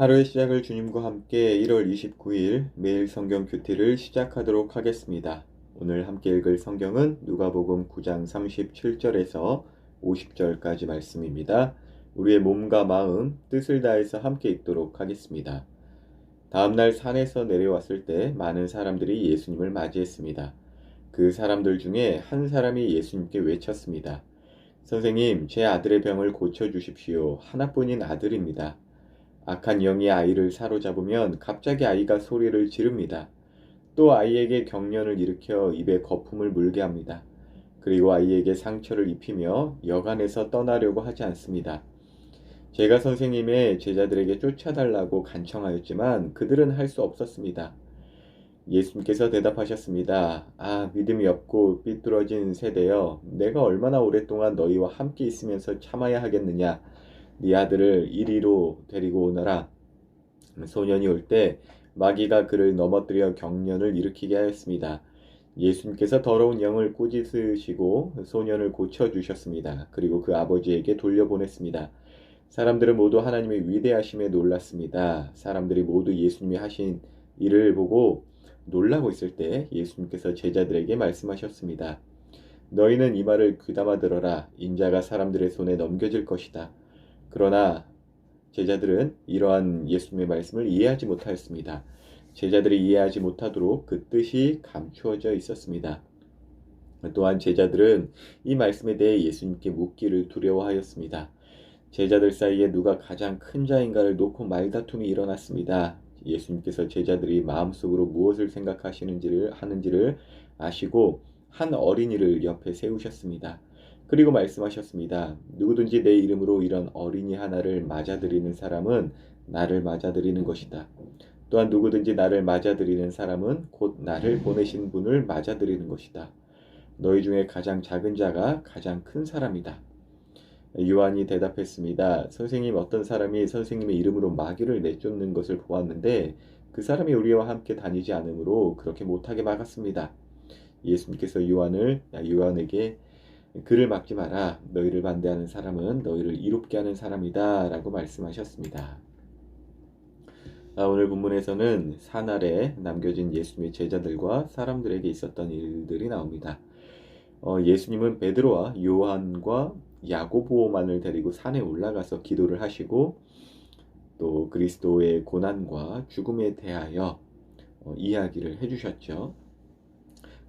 하루의 시작을 주님과 함께 1월 29일 매일 성경 큐티를 시작하도록 하겠습니다. 오늘 함께 읽을 성경은 누가복음 9장 37절에서 50절까지 말씀입니다. 우리의 몸과 마음, 뜻을 다해서 함께 읽도록 하겠습니다. 다음날 산에서 내려왔을 때 많은 사람들이 예수님을 맞이했습니다. 그 사람들 중에 한 사람이 예수님께 외쳤습니다. 선생님, 제 아들의 병을 고쳐주십시오. 하나뿐인 아들입니다. 악한 영이 아이를 사로잡으면 갑자기 아이가 소리를 지릅니다. 또 아이에게 경련을 일으켜 입에 거품을 물게 합니다. 그리고 아이에게 상처를 입히며 여간에서 떠나려고 하지 않습니다. 제가 선생님의 제자들에게 쫓아달라고 간청하였지만 그들은 할 수 없었습니다. 예수님께서 대답하셨습니다. 아, 믿음이 없고 삐뚤어진 세대여, 내가 얼마나 오랫동안 너희와 함께 있으면서 참아야 하겠느냐. 네 아들을 이리로 데리고 오너라. 소년이 올 때 마귀가 그를 넘어뜨려 경련을 일으키게 하였습니다. 예수님께서 더러운 영을 꾸짖으시고 소년을 고쳐주셨습니다. 그리고 그 아버지에게 돌려보냈습니다. 사람들은 모두 하나님의 위대하심에 놀랐습니다. 사람들이 모두 예수님이 하신 일을 보고 놀라고 있을 때 예수님께서 제자들에게 말씀하셨습니다. 너희는 이 말을 귀담아 들어라. 인자가 사람들의 손에 넘겨질 것이다. 그러나 제자들은 이러한 예수님의 말씀을 이해하지 못하였습니다. 제자들이 이해하지 못하도록 그 뜻이 감추어져 있었습니다. 또한 제자들은 이 말씀에 대해 예수님께 묻기를 두려워하였습니다. 제자들 사이에 누가 가장 큰 자인가를 놓고 말다툼이 일어났습니다. 예수님께서 제자들이 마음속으로 무엇을 하는지를 아시고 한 어린이를 옆에 세우셨습니다. 그리고 말씀하셨습니다. 누구든지 내 이름으로 이런 어린이 하나를 맞아들이는 사람은 나를 맞아들이는 것이다. 또한 누구든지 나를 맞아들이는 사람은 곧 나를 보내신 분을 맞아들이는 것이다. 너희 중에 가장 작은 자가 가장 큰 사람이다. 요한이 대답했습니다. 선생님, 어떤 사람이 선생님의 이름으로 마귀를 내쫓는 것을 보았는데 그 사람이 우리와 함께 다니지 않으므로 그렇게 못하게 막았습니다. 예수님께서 요한에게 그를 막지 마라. 너희를 반대하는 사람은 너희를 이롭게 하는 사람이다. 라고 말씀하셨습니다. 오늘 본문에서는 산 아래 남겨진 예수님의 제자들과 사람들에게 있었던 일들이 나옵니다. 예수님은 베드로와 요한과 야고보만을 데리고 산에 올라가서 기도를 하시고 또 그리스도의 고난과 죽음에 대하여 이야기를 해주셨죠.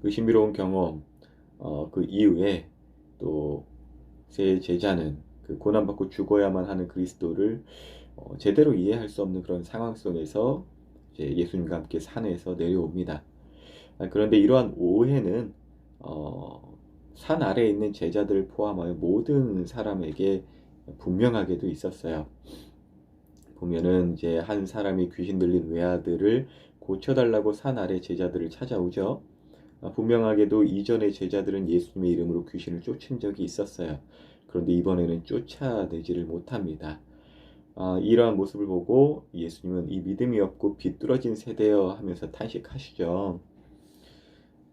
그 신비로운 경험, 그 이후에 또 세 제자는 그 고난받고 죽어야만 하는 그리스도를 제대로 이해할 수 없는 그런 상황 속에서 이제 예수님과 함께 산에서 내려옵니다. 그런데 이러한 오해는 산 아래에 있는 제자들을 포함하여 모든 사람에게 분명하게도 있었어요. 보면은 이제 한 사람이 귀신 들린 외아들을 고쳐달라고 산 아래 제자들을 찾아오죠. 분명하게도 이전의 제자들은 예수님의 이름으로 귀신을 쫓은 적이 있었어요. 그런데 이번에는 쫓아내지를 못합니다. 이러한 모습을 보고 예수님은 이 믿음이 없고 비뚤어진 세대여 하면서 탄식하시죠.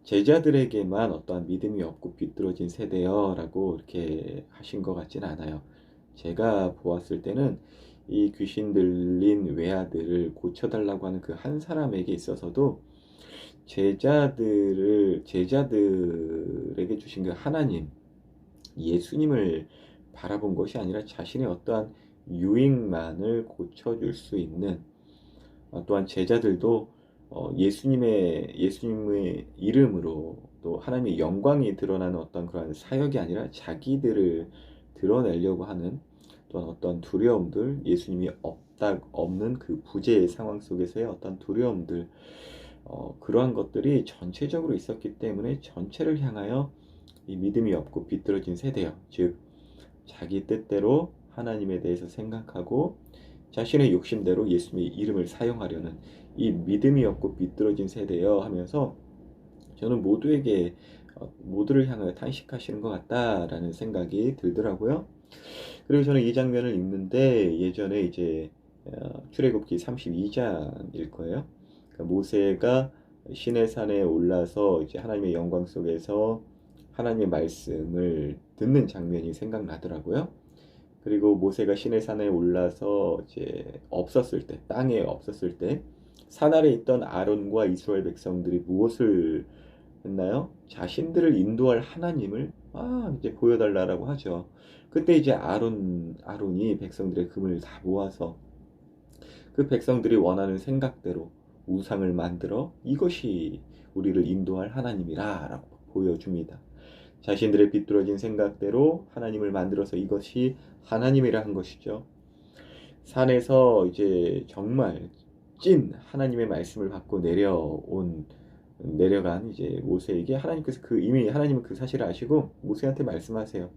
제자들에게만 어떠한 믿음이 없고 비뚤어진 세대여 라고 이렇게 하신 것 같진 않아요. 제가 보았을 때는 이 귀신 들린 외아들을 고쳐달라고 하는 그 한 사람에게 있어서도 제자들에게 주신 그 하나님, 예수님을 바라본 것이 아니라 자신의 어떠한 유익만을 고쳐줄 수 있는, 또한 제자들도 예수님의 이름으로 또 하나님의 영광이 드러나는 어떤 그런 사역이 아니라 자기들을 드러내려고 하는 또한 어떤 두려움들, 예수님이 없는 그 부재의 상황 속에서의 어떤 두려움들, 그러한 것들이 전체적으로 있었기 때문에 전체를 향하여 이 믿음이 없고 비뚤어진 세대여, 즉 자기 뜻대로 하나님에 대해서 생각하고 자신의 욕심대로 예수님의 이름을 사용하려는 이 믿음이 없고 비뚤어진 세대여 하면서 저는 모두를 향하여 탄식하시는 것 같다라는 생각이 들더라고요. 그리고 저는 이 장면을 읽는데 예전에 이제 출애굽기 32장일 거예요. 그러니까 모세가 시내산에 올라서 이제 하나님의 영광 속에서 하나님의 말씀을 듣는 장면이 생각나더라고요. 그리고 모세가 시내산에 올라서 이제 없었을 때, 땅에 없었을 때, 산 아래 있던 아론과 이스라엘 백성들이 무엇을 했나요? 자신들을 인도할 하나님을 이제 보여달라고 하죠. 그때 이제 아론이 백성들의 금을 다 모아서 그 백성들이 원하는 생각대로 우상을 만들어 이것이 우리를 인도할 하나님이라라고 보여줍니다. 자신들의 비뚤어진 생각대로 하나님을 만들어서 이것이 하나님이라 한 것이죠. 산에서 이제 정말 찐 하나님의 말씀을 받고 내려간 이제 모세에게 하나님께서 이미 하나님은 그 사실을 아시고 모세한테 말씀하세요.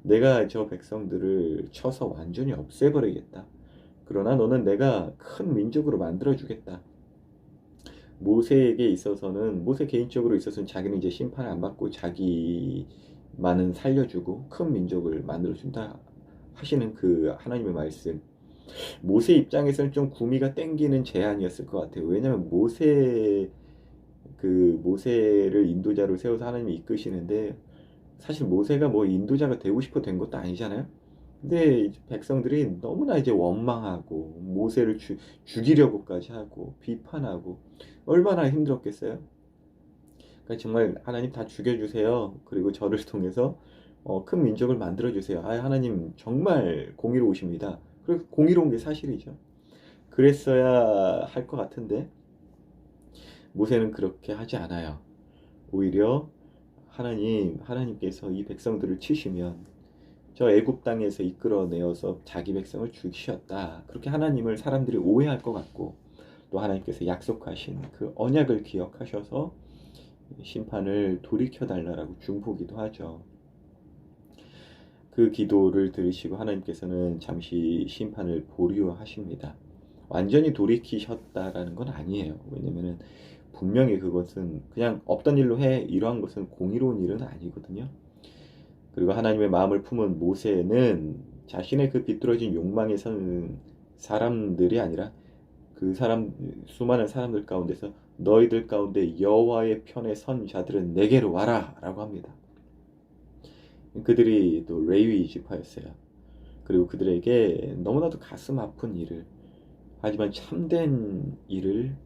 내가 저 백성들을 쳐서 완전히 없애버리겠다. 그러나 너는 내가 큰 민족으로 만들어주겠다. 모세 개인적으로 있어서는 자기는 이제 심판을 안 받고 자기만은 살려주고 큰 민족을 만들어준다 하시는 그 하나님의 말씀. 모세 입장에서는 좀 구미가 땡기는 제안이었을 것 같아요. 왜냐하면 모세를 인도자로 세워서 하나님이 이끄시는데 사실 모세가 뭐 인도자가 되고 싶어 된 것도 아니잖아요. 근데 백성들이 너무나 이제 원망하고 모세를 죽이려고까지 하고 비판하고 얼마나 힘들었겠어요. 그러니까 정말 하나님 다 죽여주세요. 그리고 저를 통해서 큰 민족을 만들어주세요. 하나님 정말 공의로우십니다. 그리고 공의로운 게 사실이죠. 그랬어야 할 것 같은데 모세는 그렇게 하지 않아요. 오히려 하나님께서 이 백성들을 치시면 저 애굽 땅에서 이끌어내어서 자기 백성을 죽이셨다. 그렇게 하나님을 사람들이 오해할 것 같고 또 하나님께서 약속하신 그 언약을 기억하셔서 심판을 돌이켜달라고 중보기도 하죠. 그 기도를 들으시고 하나님께서는 잠시 심판을 보류하십니다. 완전히 돌이키셨다라는 건 아니에요. 왜냐면은 분명히 그것은 그냥 없던 일로 이러한 것은 공의로운 일은 아니거든요. 그리고 하나님의 마음을 품은 모세는 자신의 그 비뚤어진 욕망에 선 사람들이 아니라 수많은 사람들 가운데서 너희들 가운데 여호와의 편에 선 자들은 내게로 와라 라고 합니다. 그들이 또 레위 지파였어요. 그리고 그들에게 너무나도 가슴 아픈 일을 하지만 참된 일을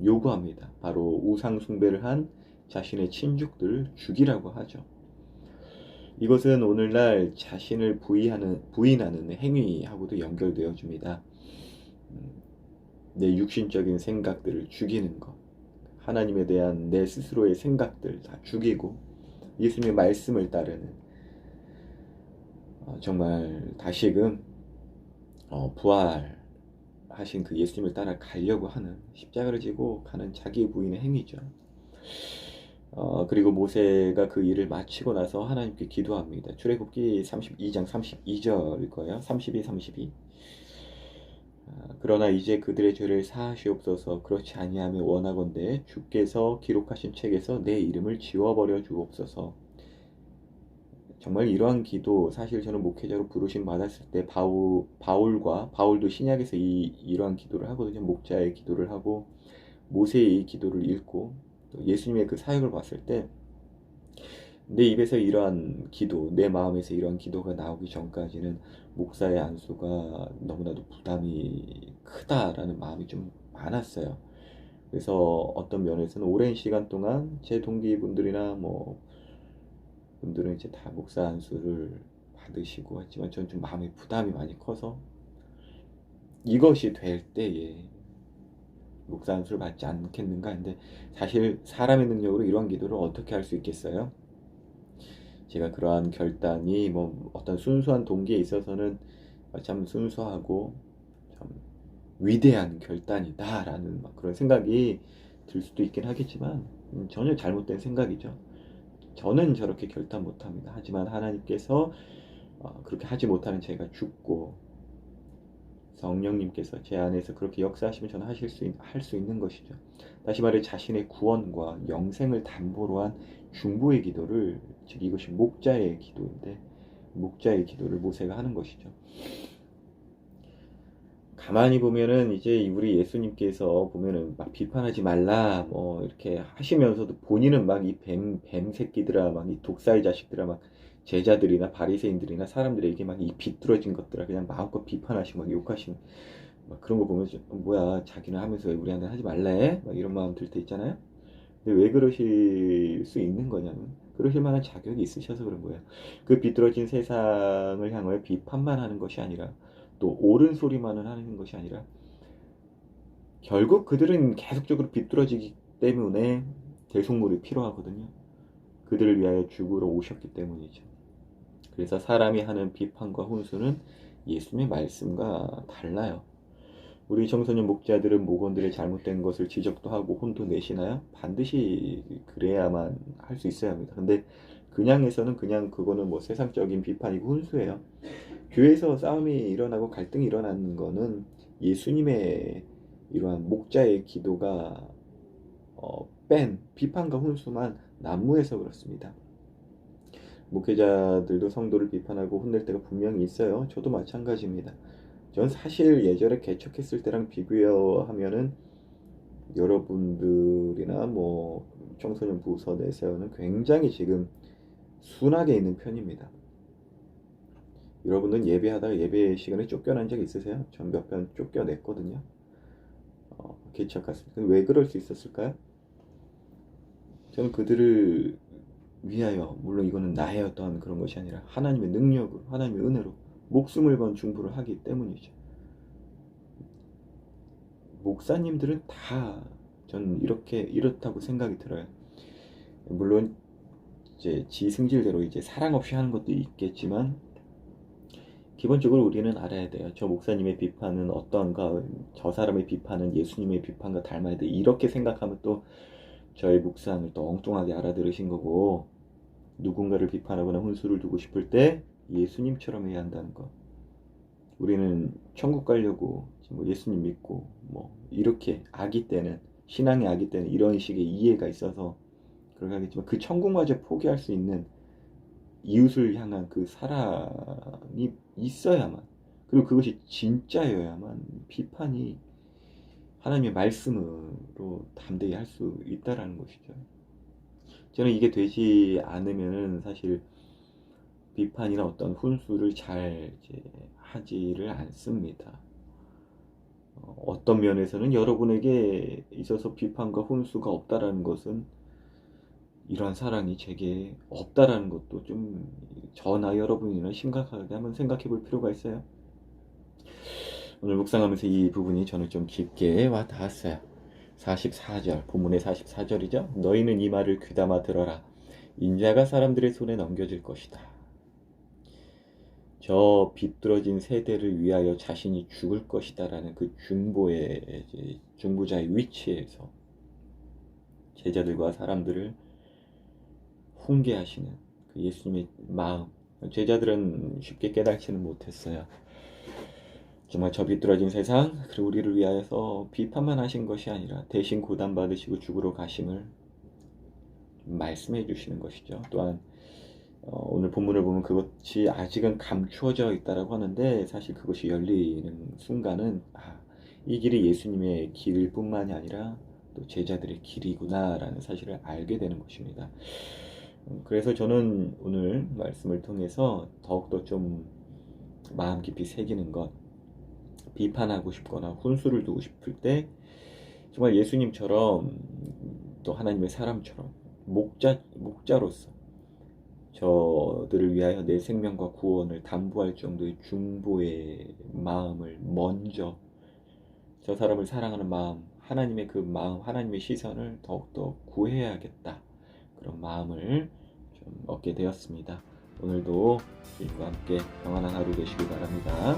요구합니다. 바로 우상 숭배를 한 자신의 친족들을 죽이라고 하죠. 이것은 오늘날 자신을 부인하는 행위하고도 연결되어집니다. 내 육신적인 생각들을 죽이는 것, 하나님에 대한 내 스스로의 생각들 다 죽이고 예수님의 말씀을 따르는 정말 다시금 부활하신 그 예수님을 따라 가려고 하는 십자가를 지고 가는 자기 부인의 행위죠. 그리고 모세가 그 일을 마치고 나서 하나님께 기도합니다. 출애굽기 32장 32절일 거예요. 32, 32. 그러나 이제 그들의 죄를 사하시옵소서. 그렇지 아니하면 원하건대 주께서 기록하신 책에서 내 이름을 지워버려 주옵소서. 정말 이러한 기도, 사실 저는 목회자로 부르심 받았을 때 바울도 신약에서 이러한 기도를 하거든요. 목자의 기도를 하고 모세의 기도를 읽고 또 예수님의 그 사역을 봤을 때 내 입에서 이러한 기도, 내 마음에서 이러한 기도가 나오기 전까지는 목사의 안수가 너무나도 부담이 크다라는 마음이 좀 많았어요. 그래서 어떤 면에서는 오랜 시간 동안 제 동기분들이나 분들은 이제 다 목사 안수를 받으시고 했지만 저는 좀 마음의 부담이 많이 커서 이것이 될 때에 목사 안수를 받지 않겠는가 했는데 사실 사람의 능력으로 이러한 기도를 어떻게 할 수 있겠어요? 제가 그러한 결단이 어떤 순수한 동기에 있어서는 참 순수하고 참 위대한 결단이다라는 그런 생각이 들 수도 있긴 하겠지만 전혀 잘못된 생각이죠. 저는 저렇게 결단 못합니다. 하지만 하나님께서 그렇게 하지 못하는 제가 죽고 성령님께서 제 안에서 그렇게 역사하시면 저는 할 수 있는 것이죠. 다시 말해 자신의 구원과 영생을 담보로 한 중보의 기도를, 즉 이것이 목자의 기도인데 목자의 기도를 모세가 하는 것이죠. 가만히 보면은 이제 우리 예수님께서 보면은 막 비판하지 말라 뭐 이렇게 하시면서도 본인은 막 이 뱀 새끼들아 막 이 독사의 자식들아 막 제자들이나 바리새인들이나 사람들에게 막 이 비뚤어진 것들아 그냥 마음껏 비판하시고 막 욕하시는 막 그런 거 보면 뭐야 자기는 하면서 왜 우리한테 하지 말래? 막 이런 마음 들 때 있잖아요. 근데 왜 그러실 수 있는 거냐면 그러실 만한 자격이 있으셔서 그런 거예요. 그 비뚤어진 세상을 향하여 비판만 하는 것이 아니라 또 옳은 소리만은 하는 것이 아니라 결국 그들은 계속적으로 비뚤어지기 때문에 대속물이 필요하거든요. 그들을 위하여 죽으러 오셨기 때문이죠. 그래서 사람이 하는 비판과 훈수는 예수님의 말씀과 달라요. 우리 청소년 목자들은 목원들의 잘못된 것을 지적도 하고 혼도 내시나요? 반드시 그래야만 할 수 있어야 합니다. 근데 그냥 해서는 그냥 그거는 뭐 세상적인 비판이고 훈수예요. 교회에서 싸움이 일어나고 갈등이 일어나는 거는 예수님의 이러한 목자의 기도가 뺀 비판과 훈수만 난무해서 그렇습니다. 목회자들도 성도를 비판하고 혼낼 때가 분명히 있어요. 저도 마찬가지입니다. 전 사실 예전에 개척했을 때랑 비교하면은 여러분들이나 뭐 청소년 부서 내세우는 굉장히 지금 순하게 있는 편입니다. 여러분은 예배하다가 예배 시간에 쫓겨난 적 있으세요? 전 몇 번 쫓겨냈거든요. 개척 갔습니다. 왜 그럴 수 있었을까요? 저는 그들을 위하여, 물론 이거는 나의 어떠한 그런 것이 아니라 하나님의 능력으로, 하나님의 은혜로 목숨을 건 중보를 하기 때문이죠. 목사님들은 다 저는 이렇다고 생각이 들어요. 물론 이제 지 승질대로 이제 사랑 없이 하는 것도 있겠지만 기본적으로 우리는 알아야 돼요. 저 목사님의 비판은 어떠한가, 저 사람의 비판은 예수님의 비판과 닮아야 돼. 이렇게 생각하면 또 저의 묵상을 또 엉뚱하게 알아들으신 거고, 누군가를 비판하거나 훈수를 두고 싶을 때 예수님처럼 해야 한다는 거. 우리는 천국 가려고 뭐 예수님 믿고 뭐 이렇게 아기 때는 신앙의 아기 때는 이런 식의 이해가 있어서 그렇게 하겠지만 그 천국마저 포기할 수 있는 이웃을 향한 그 사랑이 있어야만, 그리고 그것이 진짜여야만 비판이 하나님의 말씀으로 담대히 할 수 있다라는 것이죠. 저는 이게 되지 않으면은 사실 비판이나 어떤 훈수를 잘 이제 하지를 않습니다. 어떤 면에서는 여러분에게 있어서 비판과 훈수가 없다라는 것은 이러한 사랑이 제게 없다라는 것도 좀 저나 여러분이나 심각하게 한번 생각해 볼 필요가 있어요. 오늘 묵상하면서 이 부분이 저는 좀 깊게 와 닿았어요. 44절, 본문의 44절이죠. 너희는 이 말을 귀담아 들어라. 인자가 사람들의 손에 넘겨질 것이다. 저 비뚤어진 세대를 위하여 자신이 죽을 것이다라는 그 중보자의 위치에서 제자들과 사람들을 훈계하시는 그 예수님의 마음, 제자들은 쉽게 깨닫지는 못했어요. 정말 저 비뚤어진 세상, 그리고 우리를 위하여서 비판만 하신 것이 아니라 대신 고단받으시고 죽으러 가심을 말씀해 주시는 것이죠. 또한 오늘 본문을 보면 그것이 아직은 감추어져 있다라고 하는데 사실 그것이 열리는 순간은 이 길이 예수님의 길일 뿐만이 아니라 또 제자들의 길이구나라는 사실을 알게 되는 것입니다. 그래서 저는 오늘 말씀을 통해서 더욱더 좀 마음 깊이 새기는 것, 비판하고 싶거나 훈수를 두고 싶을 때 정말 예수님처럼 또 하나님의 사람처럼 목자로서 저들을 위하여 내 생명과 구원을 담보할 정도의 중보의 마음을 먼저, 저 사람을 사랑하는 마음, 하나님의 그 마음, 하나님의 시선을 더욱더 구해야겠다, 그런 마음을 좀 얻게 되었습니다. 오늘도 주님과 함께 평안한 하루 되시길 바랍니다.